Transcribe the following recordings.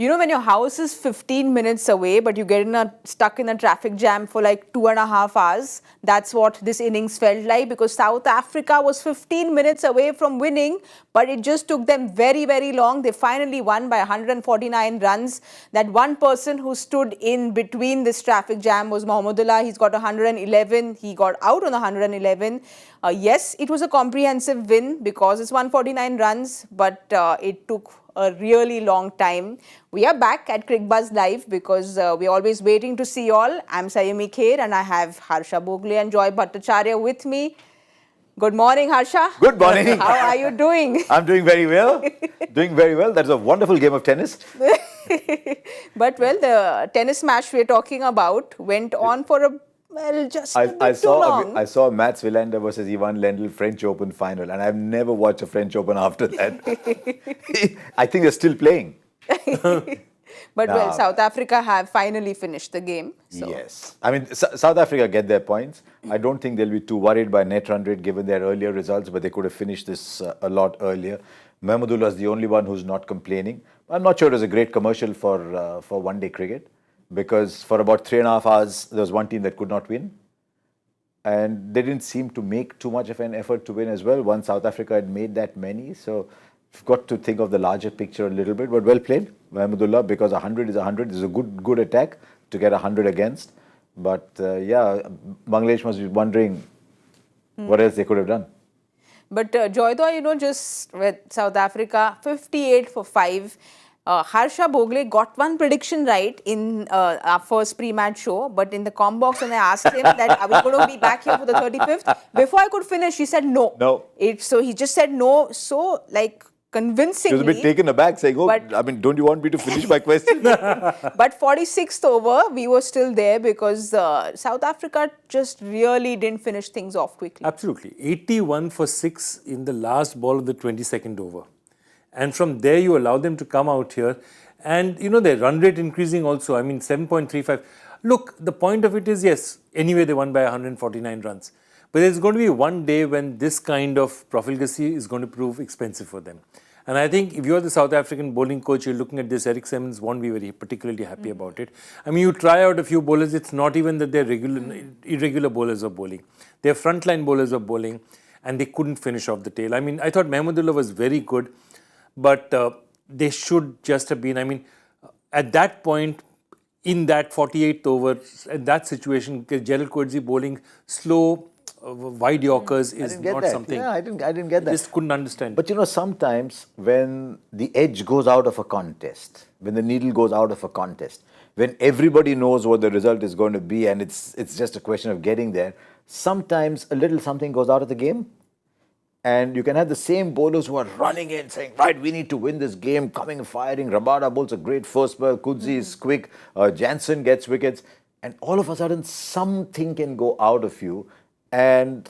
You know, when your house is 15 minutes away, but you get stuck in a traffic jam for like 2.5 hours, that's what this innings felt like, because South Africa was 15 minutes away from winning, but it just took them very, very long. They finally won by 149 runs. That one person who stood in between this traffic jam was Mohammedullah. He's got 111. He got out on 111. Yes, it was a comprehensive win because it's 149 runs, but it took a really long time. We are back at Cricbuzz Live because we're always waiting to see you all. I'm Saiyami Kher and I have Harsha Bhogle and Bhattacharya with me. Good morning, Harsha. Good morning. How are you doing? I'm doing very well. Doing very well. That's a wonderful game of tennis. But well, the tennis match we're talking about went on for just a bit too long. I saw Mats Wilander versus Ivan Lendl French Open final, and I've never watched a French Open after that. I think they're still playing. But well, South Africa have finally finished the game. So. Yes. I mean, South Africa get their points. I don't think they'll be too worried by net run rate given their earlier results, but they could have finished this a lot earlier. Mohammedullah is the only one who's not complaining. I'm not sure it was a great commercial for one-day cricket, because for about 3.5 hours, there was one team that could not win. And they didn't seem to make too much of an effort to win as well, once South Africa had made that many. So you've got to think of the larger picture a little bit. But well played, Mohammedullah, because 100 is 100. It's a good attack to get 100 against. But yeah, Bangladesh must be wondering what else they could have done. But Joyda, you know, just with South Africa, 58 for 5. Harsha Bhogle got one prediction right in our first pre-match show, but in the comm box when I asked him that are we going to be back here for the 35th, before I could finish, he said no. No. So he just said no, so like convincingly. He was a bit taken aback, saying, oh, I mean, don't you want me to finish my question? But 46th over, we were still there because South Africa just really didn't finish things off quickly. Absolutely. 81 for 6 in the last ball of the 22nd over. And from there, you allow them to come out here. And, you know, their run rate increasing also. I mean, 7.35. Look, the point of it is, yes, anyway, they won by 149 runs. But there's going to be one day when this kind of profligacy is going to prove expensive for them. And I think if you're the South African bowling coach, you're looking at this, Eric Simmons won't be very particularly happy about it. I mean, you try out a few bowlers. It's not even that they're irregular bowlers of bowling. They're frontline bowlers of bowling. And they couldn't finish off the tail. I mean, I thought Mohammedullah was very good. But they should just have been, I mean, at that point, in that 48th over, in that situation, Gerald Coetzee bowling slow, wide Yorkers is not something. Yeah, I didn't get that. Just couldn't understand. But you know, sometimes when the edge goes out of a contest, when the needle goes out of a contest, when everybody knows what the result is going to be and it's just a question of getting there, sometimes a little something goes out of the game. And you can have the same bowlers who are running in, saying, right, we need to win this game, coming and firing. Rabada bowls a great first ball. Coetzee is quick. Jansen gets wickets. And all of a sudden, something can go out of you and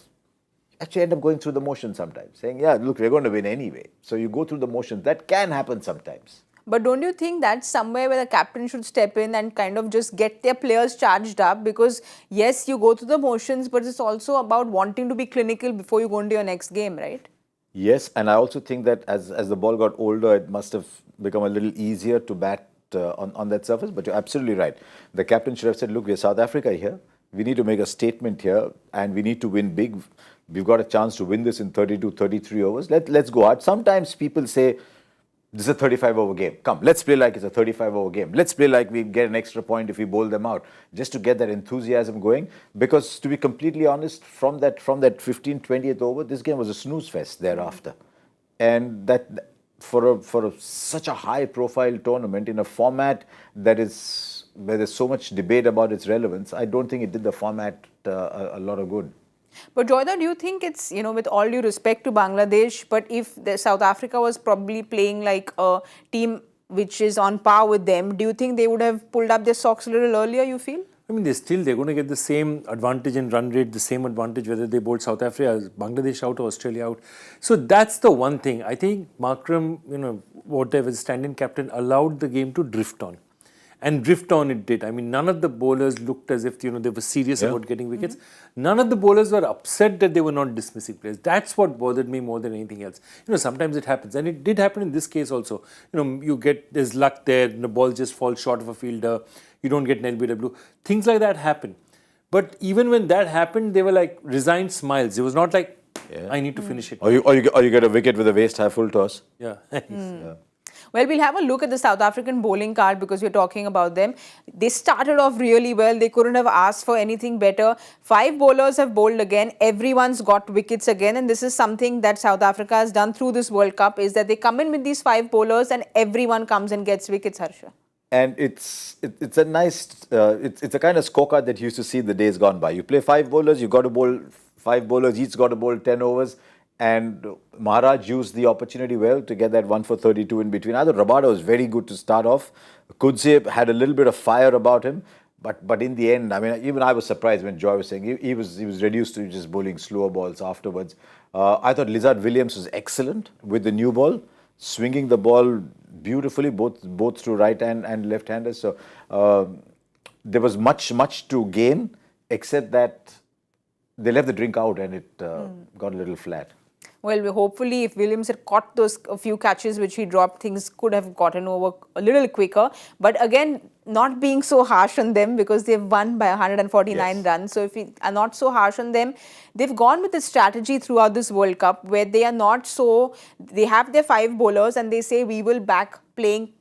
actually end up going through the motions sometimes. Saying, yeah, look, we're going to win anyway. So you go through the motions. That can happen sometimes. But don't you think that's somewhere where the captain should step in and kind of just get their players charged up? Because yes, you go through the motions, but it's also about wanting to be clinical before you go into your next game, right? Yes, and I also think that as the ball got older, it must have become a little easier to bat on that surface. But you're absolutely right. The captain should have said, look, we're South Africa here. We need to make a statement here and we need to win big. We've got a chance to win this in 32, 33 overs. Let's go hard. Sometimes people say, this is a 35-over game. Come, let's play like it's a 35-over game. Let's play like we get an extra point if we bowl them out, just to get that enthusiasm going. Because to be completely honest, from that 15th, 20th over, this game was a snooze fest thereafter. And that for such a high-profile tournament in a format that is where there's so much debate about its relevance, I don't think it did the format a lot of good. But Joyda, do you think it's, you know, with all due respect to Bangladesh, but if South Africa was probably playing like a team which is on par with them, do you think they would have pulled up their socks a little earlier, you feel? I mean, they're going to get the same advantage in run rate, the same advantage whether they bowled South Africa, Bangladesh out or Australia out. So that's the one thing. I think Markram, you know, whatever, stand-in captain, allowed the game to drift on. And drift on it did. I mean, none of the bowlers looked as if, they were serious about getting wickets. None of the bowlers were upset that they were not dismissing players. That's what bothered me more than anything else. Sometimes it happens. And it did happen in this case also. There's luck there, the ball just falls short of a fielder, you don't get an LBW. Things like that happen. But even when that happened, they were like resigned smiles. It was not like, I need to finish it. Or you get a wicket with a waist half full toss. Yeah. Yeah. Well, we'll have a look at the South African bowling card because we're talking about them. They started off really well. They couldn't have asked for anything better. 5 bowlers have bowled again. Everyone's got wickets again. And this is something that South Africa has done through this World Cup, is that they come in with these 5 bowlers and everyone comes and gets wickets, Harsha. And it's a nice, it's a kind of scorecard that you used to see in the days gone by. You play 5 bowlers, you got to bowl 5 bowlers, each got to bowl 10 overs. And Maharaj used the opportunity well to get that 1 for 32 in between. I thought Rabada was very good to start off. Kudze had a little bit of fire about him. But in the end, I mean, even I was surprised when Joy was saying he was reduced to just bowling slower balls afterwards. I thought Lizard Williams was excellent with the new ball, swinging the ball beautifully, both through right hand and left handers. So there was much to gain, except that they left the drink out and it got a little flat. Well, hopefully if Williams had caught those a few catches which he dropped, things could have gotten over a little quicker. But again, not being so harsh on them because they've won by 149 runs. So if we are not so harsh on them, they've gone with a strategy throughout this World Cup where they are not so, they have their 5 bowlers and they say we will back playing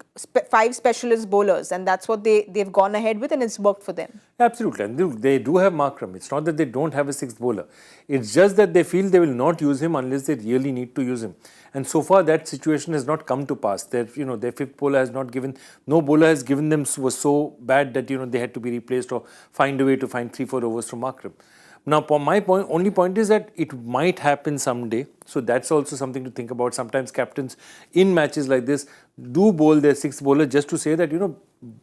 5 specialist bowlers, and that's what they've gone ahead with, and it's worked for them. Absolutely, and they do have Markram. It's not that they don't have a 6th bowler. It's just that they feel they will not use him unless they really need to use him. And so far, that situation has not come to pass. Their 5th bowler has not given, no bowler has given them, was so bad that they had to be replaced or find a way to find 3-4 overs from Markram. Now, my only point is that it might happen someday. So that's also something to think about. Sometimes captains in matches like this do bowl their 6th bowler just to say that,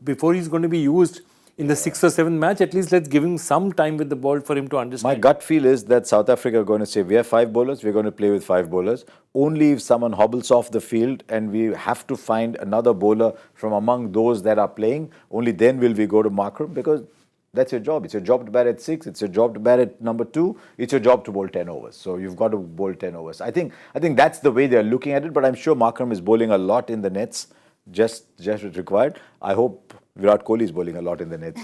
before he's going to be used in the 6th or 7th match, at least let's give him some time with the ball for him to understand. My gut feel is that South Africa are going to say, we have 5 bowlers, we're going to play with 5 bowlers. Only if someone hobbles off the field and we have to find another bowler from among those that are playing, only then will we go to Markram, because that's your job. It's your job to bat at 6. It's your job to bat at number 2. It's your job to bowl 10 overs. So you've got to bowl 10 overs. I think that's the way they're looking at it. But I'm sure Markram is bowling a lot in the nets, just as required. I hope Virat Kohli is bowling a lot in the nets.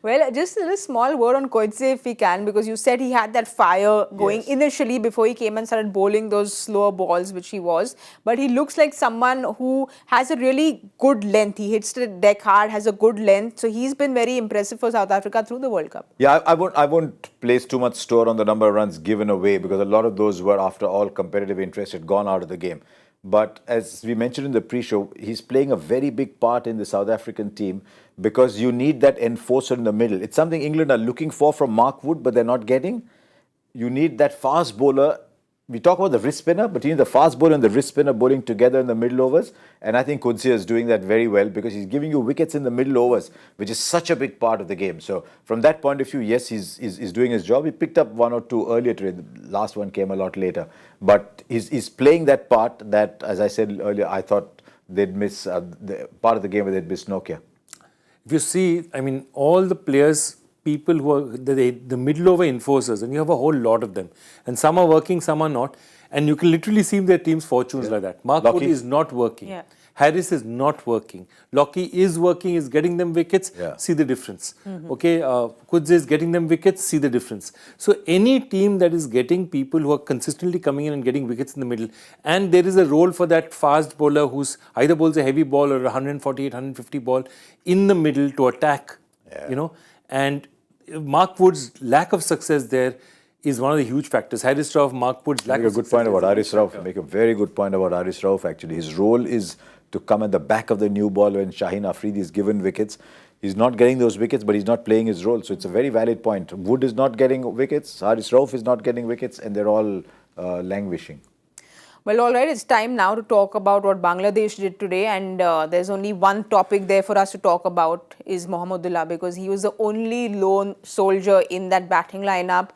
Well, just a little small word on Kudze if we can, because you said he had that fire going initially before he came and started bowling those slower balls, which he was. But he looks like someone who has a really good length. He hits the deck hard, has a good length. So he's been very impressive for South Africa through the World Cup. Yeah, I won't place too much store on the number of runs given away, because a lot of those were, after all competitive interest, had gone out of the game. But as we mentioned in the pre-show, he's playing a very big part in the South African team because you need that enforcer in the middle. It's something England are looking for from Mark Wood, but they're not getting. You need that fast bowler. We talk about the wrist spinner, but you need the fast bowler and the wrist spinner bowling together in the middle overs. And I think Kudze is doing that very well because he's giving you wickets in the middle overs, which is such a big part of the game. So from that point of view, yes, he's doing his job. He picked up 1 or 2 earlier today. The last one came a lot later. But he's playing that part that, as I said earlier, I thought they'd miss the part of the game where they'd miss Nokia. If you see, I mean, all the players, people who are the middle over enforcers, and you have a whole lot of them. And some are working, some are not. And you can literally see their team's fortunes like that. Mark Wood is not working. Yeah. Harris is not working. Lockie is working, is getting them wickets, see the difference. Okay, Kudze is getting them wickets, see the difference. So any team that is getting people who are consistently coming in and getting wickets in the middle, and there is a role for that fast bowler who's either bowls a heavy ball or a 148, 150 ball in the middle to attack, and Mark Wood's lack of success there is one of the huge factors. Haris Rauf, Mark Wood's lack of success. Make a good point about Haris Rauf. Make a very good point about Haris Rauf, actually. His role is to come at the back of the new ball when Shaheen Afridi is given wickets. He's not getting those wickets, but he's not playing his role. So it's a very valid point. Wood is not getting wickets, Haris Rauf is not getting wickets, and they're all languishing. Well, all right, it's time now to talk about what Bangladesh did today, and there's only one topic there for us to talk about is Mohammedullah, because he was the only lone soldier in that batting lineup.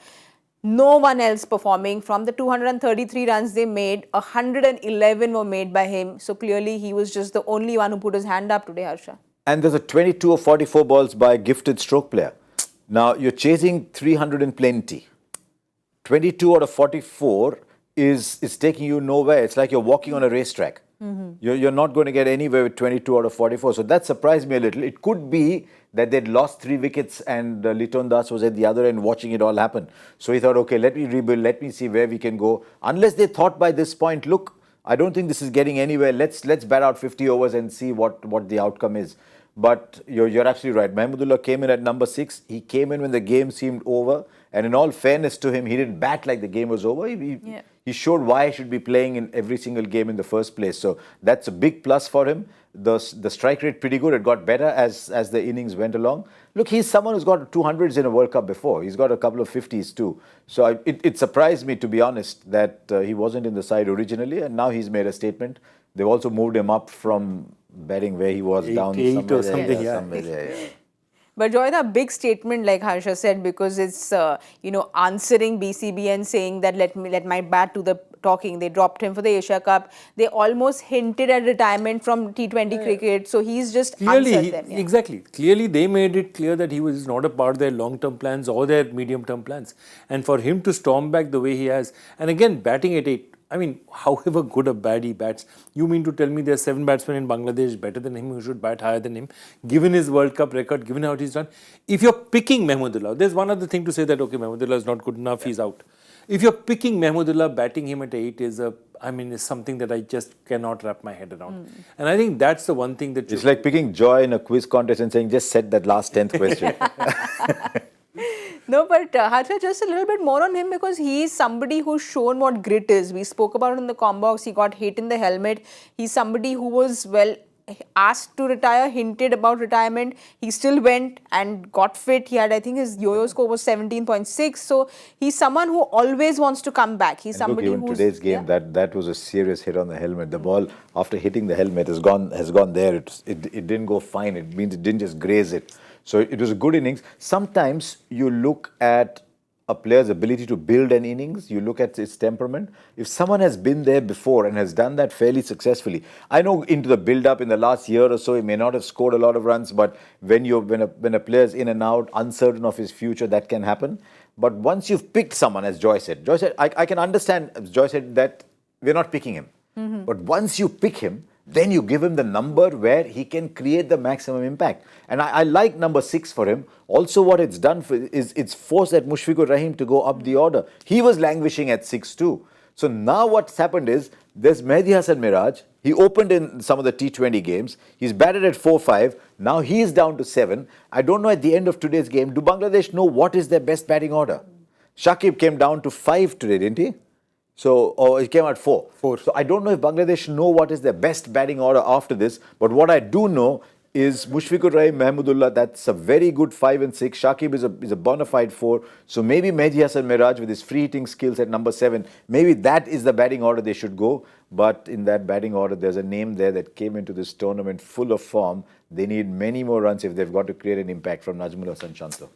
No one else performing. From the 233 runs they made, 111 were made by him. So clearly he was just the only one who put his hand up today, Harsha. and there's a 22 or 44 balls by a gifted stroke player. Now, you're chasing 300 and plenty. 22 out of 44 is taking you nowhere. It's like you're walking on a racetrack. You're not going to get anywhere with 22 out of 44. So that surprised me a little. It could be that they'd lost 3 wickets and Liton Das was at the other end watching it all happen. So he thought, okay, let me rebuild, let me see where we can go. Unless they thought by this point, look, I don't think this is getting anywhere. Let's bat out 50 overs and see what the outcome is. But you're absolutely right. Mahmudullah came in at number 6. He came in when the game seemed over. And in all fairness to him, he didn't bat like the game was over. He showed why he should be playing in every single game in the first place. So that's a big plus for him. The strike rate pretty good. It got better as the innings went along. Look, he's someone who's got 200s in a World Cup before. He's got a couple of 50s too. So it surprised me, to be honest, that he wasn't in the side originally. And now he's made a statement. They've also moved him up from batting where he was down eight or somewhere something, yeah. somewhere there, yeah. But Joyda, big statement like Harsha said, because it's answering BCB and saying that let my bat do the talking. They dropped him for the Asia Cup. They almost hinted at retirement from T20 cricket. So he's just answered them. Yeah. Exactly. Clearly, they made it clear that he was not a part of their long-term plans or their medium-term plans. And for him to storm back the way he has, and again, batting at 8, I mean, however good or bad he bats, you mean to tell me there are 7 batsmen in Bangladesh better than him who should bat higher than him, given his World Cup record, given how he's done? If you're picking Mahmudullah, there's one other thing to say that, okay, Mahmudullah is not good enough, he's out. If you're picking Mahmudullah, batting him at 8 is something that I just cannot wrap my head around. And I think that's the one thing that... It's like picking Joy in a quiz contest and saying, just set that last 10th question. No, but Harsha, just a little bit more on him because he's somebody who's shown what grit is. We spoke about it in the combox. He got hit in the helmet. He's somebody who was, asked to retire, hinted about retirement. He still went and got fit. He had, I think his yo-yo score was 17.6. So he's someone who always wants to come back. He's somebody look, even who's... today's game, that was a serious hit on the helmet. The ball, after hitting the helmet, has gone there. It didn't go fine. It means it didn't just graze it. So it was a good innings. Sometimes you look at a player's ability to build an innings, you look at his temperament. If someone has been there before and has done that fairly successfully, I know into the build-up in the last year or so, he may not have scored a lot of runs, but when a player's in and out, uncertain of his future, that can happen. But once you've picked someone, as Joy said, I can understand, as Joy said, that we're not picking him. But once you pick him, then you give him the number where he can create the maximum impact. And I like number 6 for him. Also what it's done is it's forced that Mushfiqur Rahim to go up the order. He was languishing at 6 too. So now what's happened is, there's Mehdi Hasan Miraj. He opened in some of the T20 games. He's batted at 4-5. Now he's down to 7. I don't know at the end of today's game, do Bangladesh know what is their best batting order? Shakib came down to 5 today, didn't he? Or it came at 4. So I don't know if Bangladesh know what is their best batting order after this. But what I do know is Mushfiqur Rahim, Mahmudullah, that's a very good 5 and 6. Shakib is a bona fide 4. So maybe Mehdi Hasan Miraj with his free hitting skills at number 7, maybe that is the batting order they should go. But in that batting order, there's a name there that came into this tournament full of form. They need many more runs if they've got to create an impact from Najmul Hasan Shanto.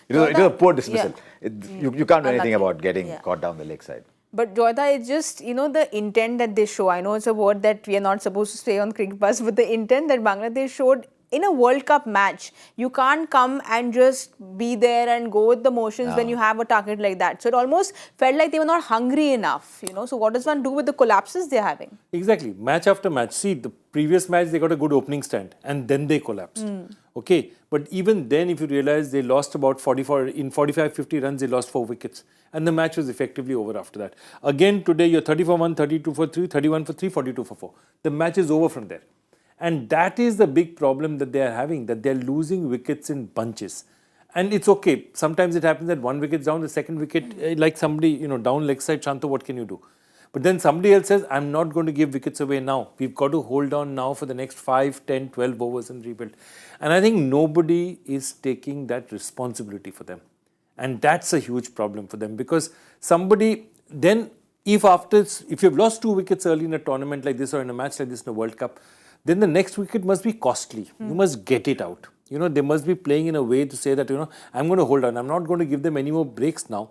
It was a poor dismissal. Yeah. You can't do anything about getting caught down the leg side. But Joyda, it's just, the intent that they show. I know it's a word that we are not supposed to say on Cricbuzz, but the intent that Bangladesh showed in a World Cup match, you can't come and just be there and go with the motions when you have a target like that. So it almost felt like they were not hungry enough, So what does one do with the collapses they're having? Exactly. Match after match. See, the previous match, they got a good opening stand and then they collapsed. Okay. But even then, if you realize they lost about 45-50 runs, they lost 4 wickets. And the match was effectively over after that. Again, today, you're 30 for 1, 32 for 3, 31 for 3, 42 for 4. The match is over from there. And that is the big problem that they are having, that they're losing wickets in bunches. And it's okay. Sometimes it happens that 1 wicket's down, the second wicket, like somebody, down leg side, Shanto, what can you do? But then somebody else says, I'm not going to give wickets away now. We've got to hold on now for the next 5, 10, 12 overs and rebuild. And I think nobody is taking that responsibility for them. And that's a huge problem for them because somebody, then if you've lost 2 wickets early in a tournament like this or in a match like this in a World Cup, then the next wicket must be costly. You must get it out. They must be playing in a way to say that, I'm going to hold on. I'm not going to give them any more breaks now.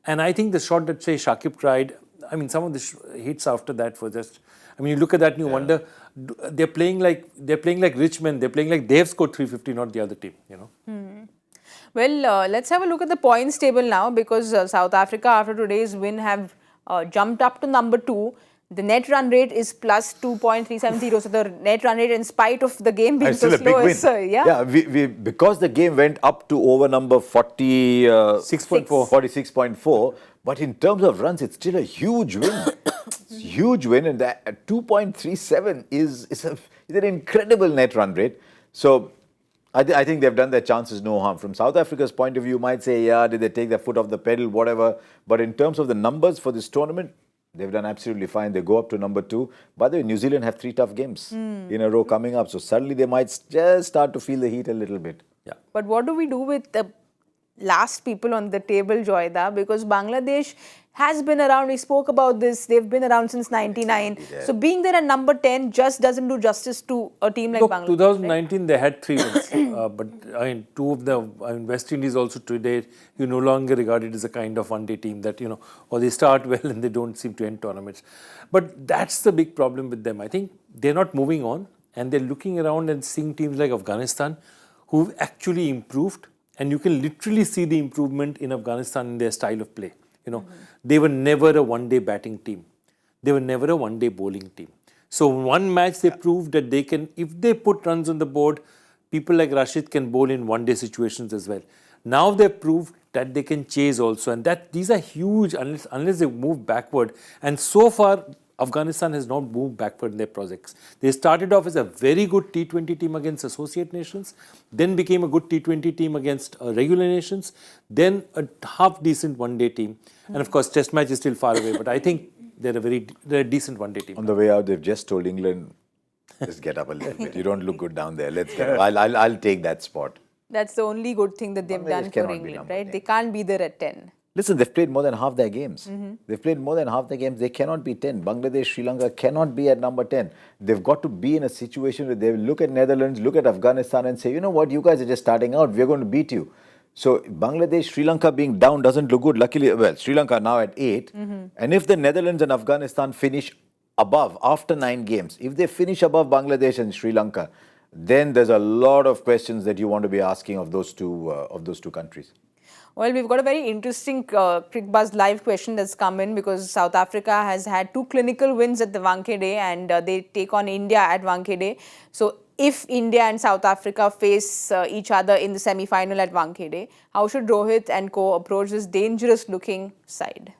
And I think the shot that, say, Shakib tried, some of the hits after that were just, I mean, you look at that and you wonder, they're playing like rich men. They're playing like they've scored 350, not the other team. Well, let's have a look at the points table now, because South Africa, after today's win, have jumped up to number 2. The net run rate is plus 2.370. So the net run rate, in spite of the game being so slow, is we because the game went up to over number 46.4. But in terms of runs, it's still a huge win. Huge win, and that 2.37 is an incredible net run rate. So I think they've done their chances no harm. From South Africa's point of view, you might say, yeah, did they take their foot off the pedal, whatever. But in terms of the numbers for this tournament, they've done absolutely fine. They go up to number 2. By the way, New Zealand have 3 tough games in a row coming up. So suddenly they might just start to feel the heat a little bit. Yeah. But what do we do with the last people on the table, Joyda? Because Bangladesh has been around. We spoke about this. They've been around since 99. So being there at number 10 just doesn't do justice to a team like Bangladesh. 2019 right? they had 3 wins. But I mean, 2 of them, West Indies also today, you no longer regard it as a kind of one-day team that, or they start well and they don't seem to end tournaments. But that's the big problem with them. I think they're not moving on, and they're looking around and seeing teams like Afghanistan who've actually improved. And you can literally see the improvement in Afghanistan in their style of play. They were never a one-day batting team. They were never a one-day bowling team. So one match they proved that they can, if they put runs on the board, people like Rashid can bowl in one-day situations as well. Now they've proved that they can chase also, and that these are huge unless they move backward. And so far, Afghanistan has not moved backward in their projects. They started off as a very good T20 team against associate nations, then became a good T20 team against regular nations, then a half-decent one-day team. And of course, Test match is still far away, but I think they're a decent one-day team. On the way out, they've just told England, just get up a little bit. You don't look good down there. Let's get up. I'll take that spot. That's the only good thing that they've done for England, right? 10. They can't be there at 10. Listen, they've played more than half their games. They've played more than half their games. They cannot be 10. Bangladesh, Sri Lanka cannot be at number 10. They've got to be in a situation where they will look at Netherlands, look at Afghanistan and say, you know what, you guys are just starting out. We're going to beat you. So Bangladesh, Sri Lanka being down doesn't look good. Luckily, well, Sri Lanka now at 8. And if the Netherlands and Afghanistan finish above after 9 games, if they finish above Bangladesh and Sri Lanka, then there's a lot of questions that you want to be asking of those two countries. Well, we've got a very interesting Cricbuzz live question that's come in, because South Africa has had 2 clinical wins at the Wankhede, and they take on India at Wankhede. So if India and South Africa face each other in the semi-final at Wankhede, how should Rohit and co approach this dangerous looking side?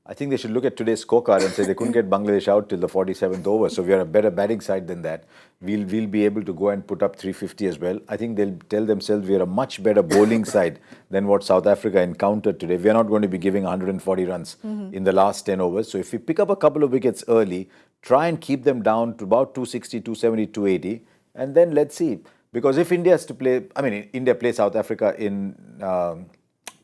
I think they should look at today's scorecard and say they couldn't get Bangladesh out till the 47th over. So we are a better batting side than that. We'll be able to go and put up 350 as well. I think they'll tell themselves we are a much better bowling side than what South Africa encountered today. We are not going to be giving 140 runs in the last 10 overs. So if we pick up a couple of wickets early, try and keep them down to about 260, 270, 280, and then let's see. Because if India has to play, India plays South Africa in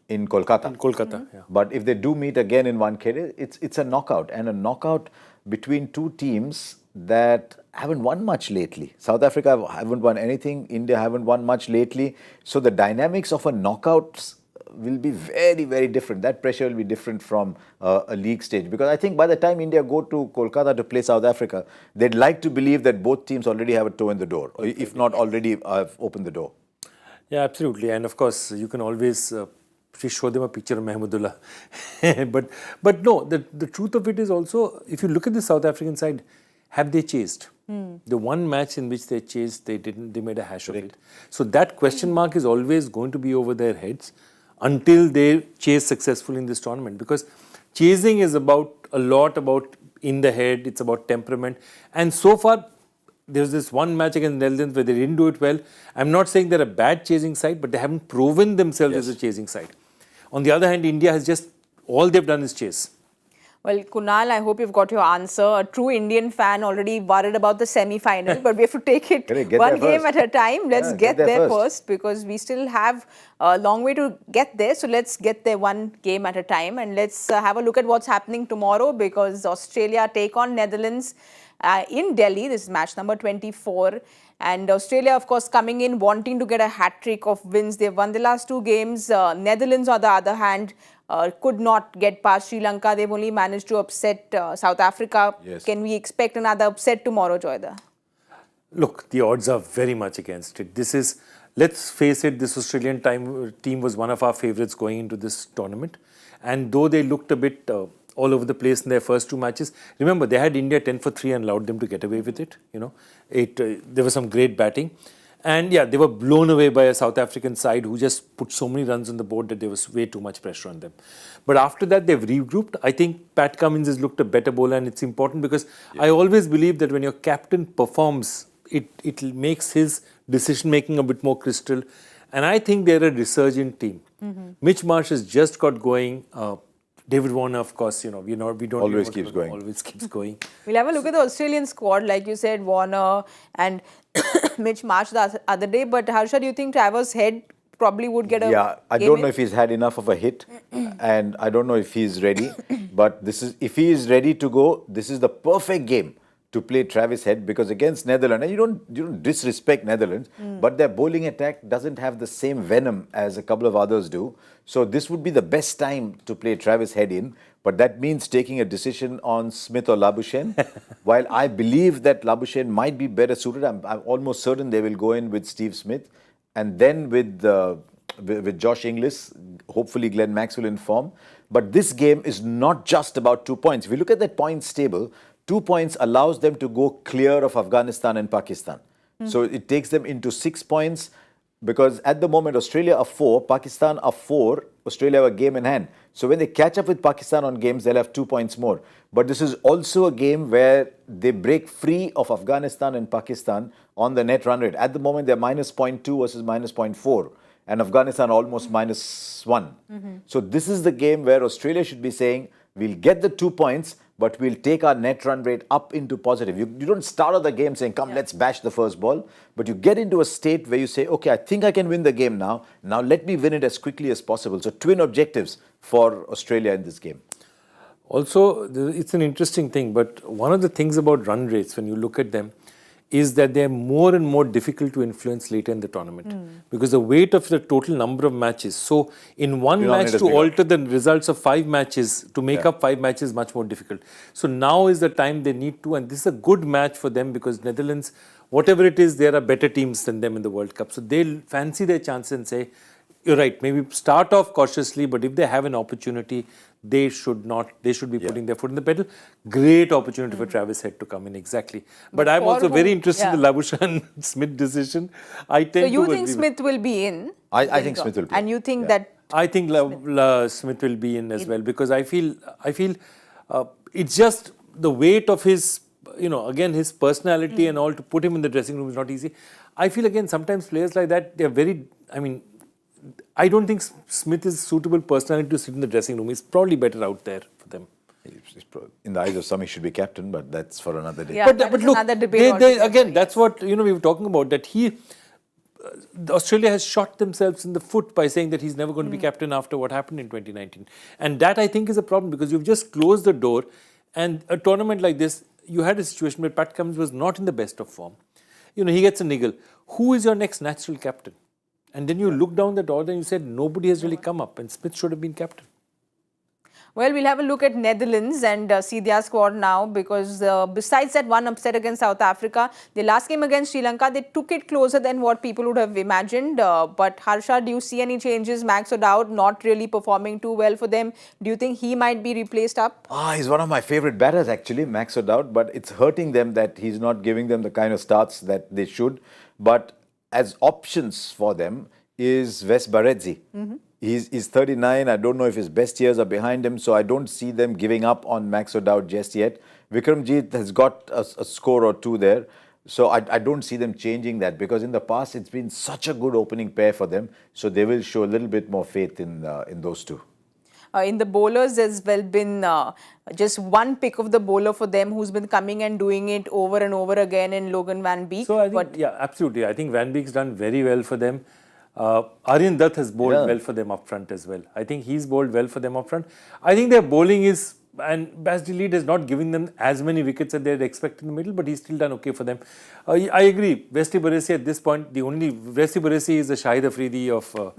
Kolkata. In Kolkata, yeah. But if they do meet again in Wankhede, it's a knockout. And a knockout between 2 teams that haven't won much lately. South Africa haven't won anything. India haven't won much lately. So the dynamics of a knockout will be very, very different. That pressure will be different from a league stage. Because I think by the time India go to Kolkata to play South Africa, they'd like to believe that both teams already have a toe in the door, or if not already have opened the door. Yeah, absolutely. And of course, you can always show them a picture of Mahmudullah. but no, the truth of it is also, if you look at the South African side, have they chased? The one match in which they chased, they made a hash of it. So that question mark is always going to be over their heads until they chase successfully in this tournament. Because chasing is a lot about in the head, it's about temperament. And so far, there's this one match against Netherlands where they didn't do it well. I'm not saying they're a bad chasing side, but they haven't proven themselves as a chasing side. On the other hand, India has all they've done is chase. Well, Kunal, I hope you've got your answer. A true Indian fan already worried about the semi-final, but we have to take it one game at a time. Let's get there first, because we still have a long way to get there. So let's get there one game at a time, and let's have a look at what's happening tomorrow, because Australia take on Netherlands in Delhi. This is match number 24. And Australia, of course, coming in wanting to get a hat-trick of wins. They've won the last 2 games. Netherlands, on the other hand, could not get past Sri Lanka. They've only managed to upset South Africa. Yes. Can we expect another upset tomorrow, Joyda? Look, the odds are very much against it. This is, let's face it, this Australian team was one of our favourites going into this tournament. And though they looked a bit all over the place in their first two matches, remember they had India 10 for 3 and allowed them to get away with it. You know, there was some great batting. And yeah, they were blown away by a South African side who just put so many runs on the board that there was way too much pressure on them. But after that, they've regrouped. I think Pat Cummins has looked a better bowler, and it's important because I always believe that when your captain performs, it makes his decision-making a bit more crystal. And I think they're a resurgent team. Mitch Marsh has just got going. David Warner, of course, you know, we don't Always keeps going. Always keeps going. We'll have a look at the Australian squad, like you said, Warner and Mitch Marsh the other day. But Harsha, do you think Travers Head probably would get a Yeah, I game don't in? know if he's had enough of a hit, and I don't know if he's ready. But if he is ready to go, this is the perfect game to play Travis Head, because against Netherlands, and you don't disrespect Netherlands, but their bowling attack doesn't have the same venom as a couple of others do. So this would be the best time to play Travis Head in, but that means taking a decision on Smith or Labuschagne. While I believe that Labuschagne might be better suited, I'm almost certain they will go in with Steve Smith, and then with Josh Inglis, hopefully Glenn Maxwell in form. But this game is not just about 2 points. If you look at that points table, 2 points allows them to go clear of Afghanistan and Pakistan. So it takes them into 6 points, because at the moment Australia are 4, Pakistan are 4, Australia have a game in hand. So when they catch up with Pakistan on games, they'll have 2 points more. But this is also a game where they break free of Afghanistan and Pakistan on the net run rate. At the moment, they're minus 0.2 versus minus 0.4. And Afghanistan almost minus 1. So this is the game where Australia should be saying, we'll get the 2 points, but we'll take our net run rate up into positive. You don't start out the game saying, come, let's bash the first ball. But you get into a state where you say, okay, I think I can win the game now. Now let me win it as quickly as possible. So twin objectives for Australia in this game. Also, it's an interesting thing, but one of the things about run rates, when you look at them, is that they're more and more difficult to influence later in the tournament, because the weight of the total number of matches. So in one match to alter the results of 5 matches, to make up 5 matches is much more difficult. So now is the time they need to, and this is a good match for them, because Netherlands, whatever it is, there are better teams than them in the World Cup. So they'll fancy their chances and say, you're right, maybe start off cautiously, but if they have an opportunity, they should be putting their foot in the pedal. Great opportunity for Travis Head to come in, exactly. But I'm also very interested in the Labuschagne Smith decision. So you think Smith will be in? I think Smith will be. And you think that... I think Smith will be in as well, because I feel it's just the weight of his, again, his personality and all, to put him in the dressing room is not easy. I feel, again, sometimes players like that, they're very, I don't think Smith is suitable personality to sit in the dressing room. He's probably better out there for them. In the eyes of some, he should be captain, but that's for another day. Yeah, but look, another debate again, that's what we were talking about, that Australia has shot themselves in the foot by saying that he's never going to be captain after what happened in 2019. And that, I think, is a problem, because you've just closed the door. And a tournament like this, you had a situation where Pat Cummins was not in the best of form. He gets a niggle. Who is your next natural captain? And then you look down that order and you said nobody has really come up, and Smith should have been captain. Well, we'll have a look at Netherlands and see their squad now, because besides that one upset against South Africa, the last game against Sri Lanka, they took it closer than what people would have imagined. But Harsha, do you see any changes? Max O'Dowd not really performing too well for them. Do you think he might be replaced up? He's one of my favorite batters, actually, Max O'Dowd. But it's hurting them that he's not giving them the kind of starts that they should. But as options for them is Wes Barrezzi. He's 39. I don't know if his best years are behind him, so I don't see them giving up on Max O'Dowd just yet. Vikramjit has got a score or 2 there, so I don't see them changing that, because in the past it's been such a good opening pair for them, so they will show a little bit more faith in those two. In the bowlers, there's been just one pick of the bowler for them who's been coming and doing it over and over again in Logan Van Beek. So I think, absolutely. I think Van Beek's done very well for them. Aryan Dutt has bowled well for them up front as well. I think he's bowled well for them up front. I think their bowling is And Bas de Leede is not giving them as many wickets as they had expected in the middle, but he's still done okay for them. I agree. Wesley Baresi at this point, Wesley Baresi is the Shahid Afridi of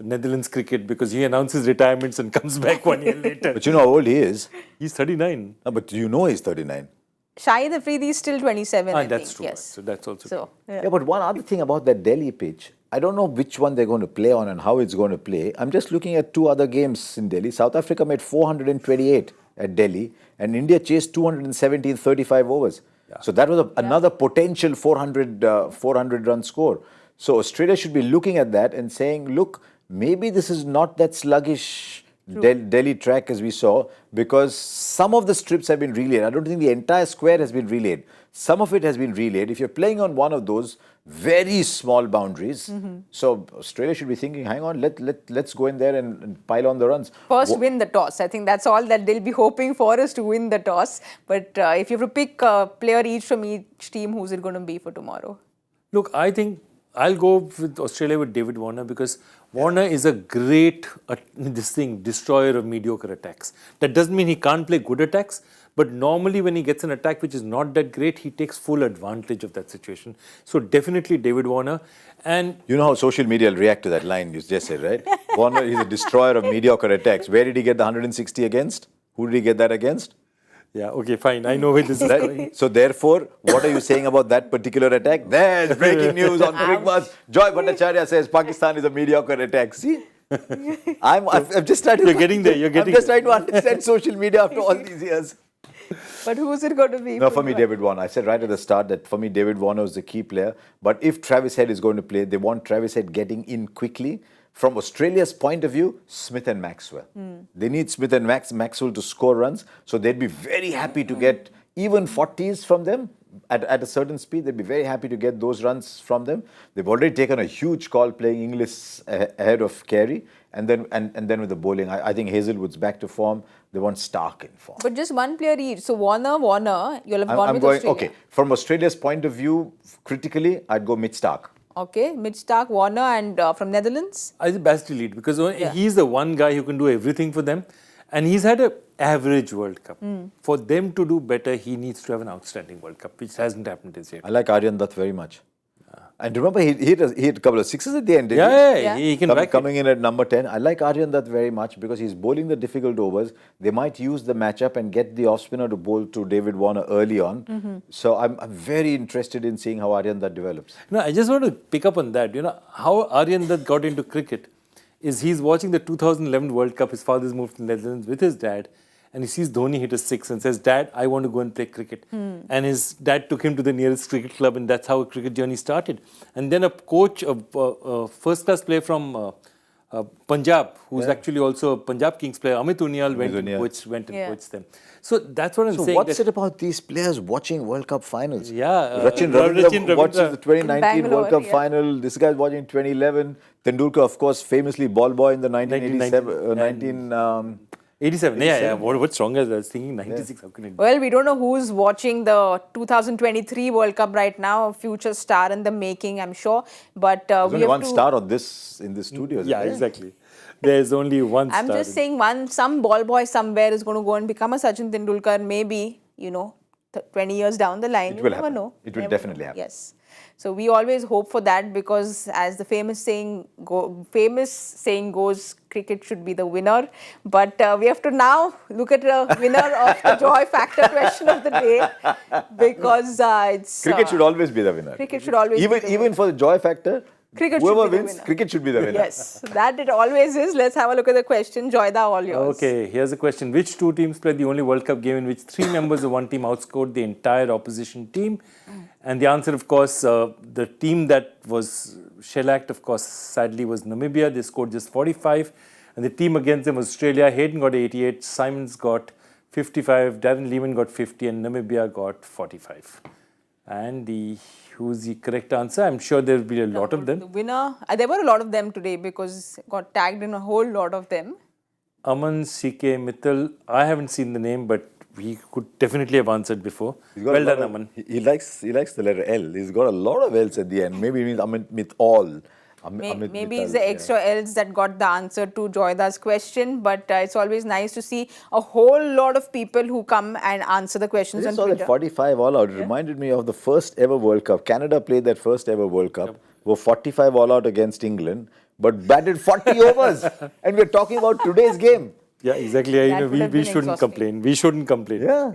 Netherlands cricket because he announces retirements and comes back 1 year later. But you know how old he is? He's 39. No, but you know he's 39. Shahid Afridi is still 27, I That's think. true. Yes. So that's also So, Yeah, but one other thing about that Delhi pitch, I don't know which one they're going to play on and how it's going to play. I'm just looking at two other games in Delhi. South Africa made 428 at Delhi and India chased 270 in 35 overs. So that was another potential 400 run score. So Australia should be looking at that and saying, look, maybe this is not that sluggish Delhi track as we saw, because some of the strips have been relayed. I don't think the entire square has been relayed. Some of it has been relayed. If you're playing on one of those very small boundaries, so Australia should be thinking, hang on, let's go in there and pile on the runs. first win the toss. I think that's all that they'll be hoping for, is to win the toss. But if you have to pick a player each from each team, who's it going to be for tomorrow? Look, I think I'll go with Australia with David Warner because Warner is a great destroyer of mediocre attacks. That doesn't mean he can't play good attacks, but normally when he gets an attack which is not that great, he takes full advantage of that situation. So definitely David Warner. And you know how social media will react to that line you just said, right? Warner is a destroyer of mediocre attacks. Where did he get the 160 against? Who did he get that against? yeah, okay, fine. I know where this is going. Right? So therefore, what are you saying about that particular attack? There's breaking news on Cricbuzz. Joy Bhattacharya says Pakistan is a mediocre attack. See? I'm just trying to... You're getting there, you're getting I'm just trying to understand social media after all these years. But who's it going to be? No, for me, David Warner. I said right at the start that for me, David Warner is the key player. But if Travis Head is going to play, they want Travis Head getting in quickly. From Australia's point of view, Smith and Maxwell. They need Smith and Maxwell to score runs. So they'd be very happy to get even 40s from them at a certain speed. They'd be very happy to get those runs from them. They've already taken a huge call playing Inglis ahead of Carey. And then with the bowling, I think Hazelwood's back to form. They want Stark in form. But just one player each. So Warner, you'll have gone with Australia. Okay, from Australia's point of view, critically, I'd go Mitch Stark. Okay, Mitch Stark, Warner, and from Netherlands? I think Bas de Leede because he's the one guy who can do everything for them. And he's had an average World Cup. For them to do better, he needs to have an outstanding World Cup, which hasn't happened as yet. I like Aryan Dutt very much. And remember, he hit a couple of sixes at the end, didn't he? He can coming in at number 10. I like Aryan Dutt very much because he's bowling the difficult overs. They might use the matchup and get the off-spinner to bowl to David Warner early on. So I'm very interested in seeing how Aryan Dutt develops. No, I just want to pick up on that. You know, how Aryan Dutt got into cricket is he's watching the 2011 World Cup. His father's moved to the Netherlands with his dad. And he sees Dhoni hit a six and says, Dad, I want to go and play cricket. And his dad took him to the nearest cricket club, and that's how a cricket journey started. And then a coach, a first-class player from Punjab, who's actually also a Punjab Kings player, Amit Unial, went and coached them. So that's what I'm saying. So what's it about these players watching World Cup finals? Yeah. Rachin Ravindra watches the 2019 Bangalore, World Cup final. This guy's watching 2011. Tendulkar, of course, famously ball boy in the 1987. 87. Yeah. What's wrong? I was thinking 96. How can it be? Well, we don't know who's watching the 2023 World Cup right now. A future star in the making, I'm sure. But There's we only have one to... star on this in the studio. Yeah, exactly. There's only one star. I'm just saying some ball boy somewhere is going to go and become a Sachin Tendulkar, maybe, 20 years down the line. It will never happen. know. It will Never definitely know. happen. Yes. So we always hope for that because, as the famous saying goes, cricket should be the winner. But we have to now look at the winner of the joy factor question of the day because it's... Cricket should always be the winner. Cricket should always be the winner. Even for the joy factor, Cricket whoever should be the wins, winner. cricket should be the winner. Yes, that it always is. Let's have a look at the question. Joyda, all yours. Okay, here's a question. Which two teams played the only World Cup game in which three members of one team outscored the entire opposition team? And the answer, of course, the team that was shellacked, of course, sadly was Namibia. They scored just 45. And the team against them was Australia. Hayden got 88, Simons got 55, Darren Lehman got 50, and Namibia got 45. And who's the correct answer? I'm sure there will be a lot of them. The winner, there were a lot of them today because got tagged in a whole lot of them. Aman C.K. Mittal, I haven't seen the name, but he could definitely have answered before. Well done, Aman. He likes the letter L. He's got a lot of L's at the end. Maybe it means Amit Mithal. Maybe it's the extra L's that got the answer to Joyda's question, but it's always nice to see a whole lot of people who come and answer the questions I on just saw Twitter. that 45 all out. It reminded me of the first ever World Cup. Canada played that first ever World Cup, were 45 all out against England, but batted 40 overs. And we're talking about today's game. Yeah, exactly. That would have We been shouldn't exhausting. complain. We shouldn't complain. Yeah.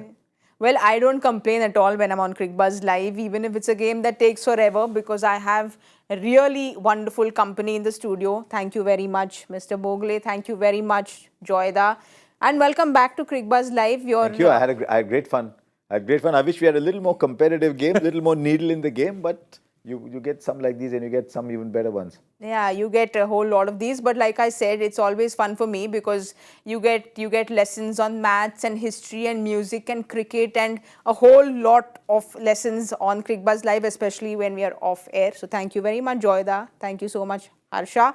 Well, I don't complain at all when I'm on Cricbuzz Live, even if it's a game that takes forever, because I have a really wonderful company in the studio. Thank you very much, Mr. Bhogle. Thank you very much, Joyda. And welcome back to Cricbuzz Live. Thank you. I had great fun. I wish we had a little more competitive game, a little more needle in the game, but you get some like these and you get some even better ones. Yeah, you get a whole lot of these, but like I said, it's always fun for me because you get lessons on maths and history and music and cricket and a whole lot of lessons on Cricbuzz Live, especially when we are off air. So thank you very much, Joyda. Thank you so much, Harsha.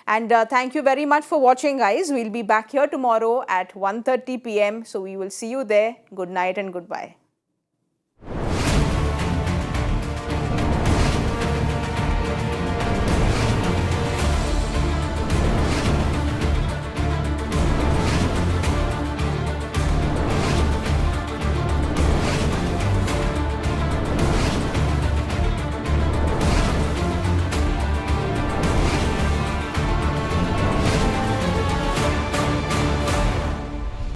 And thank you very much for watching, guys. We'll be back here tomorrow at 1:30 p.m. So we will see you there. Good night and goodbye.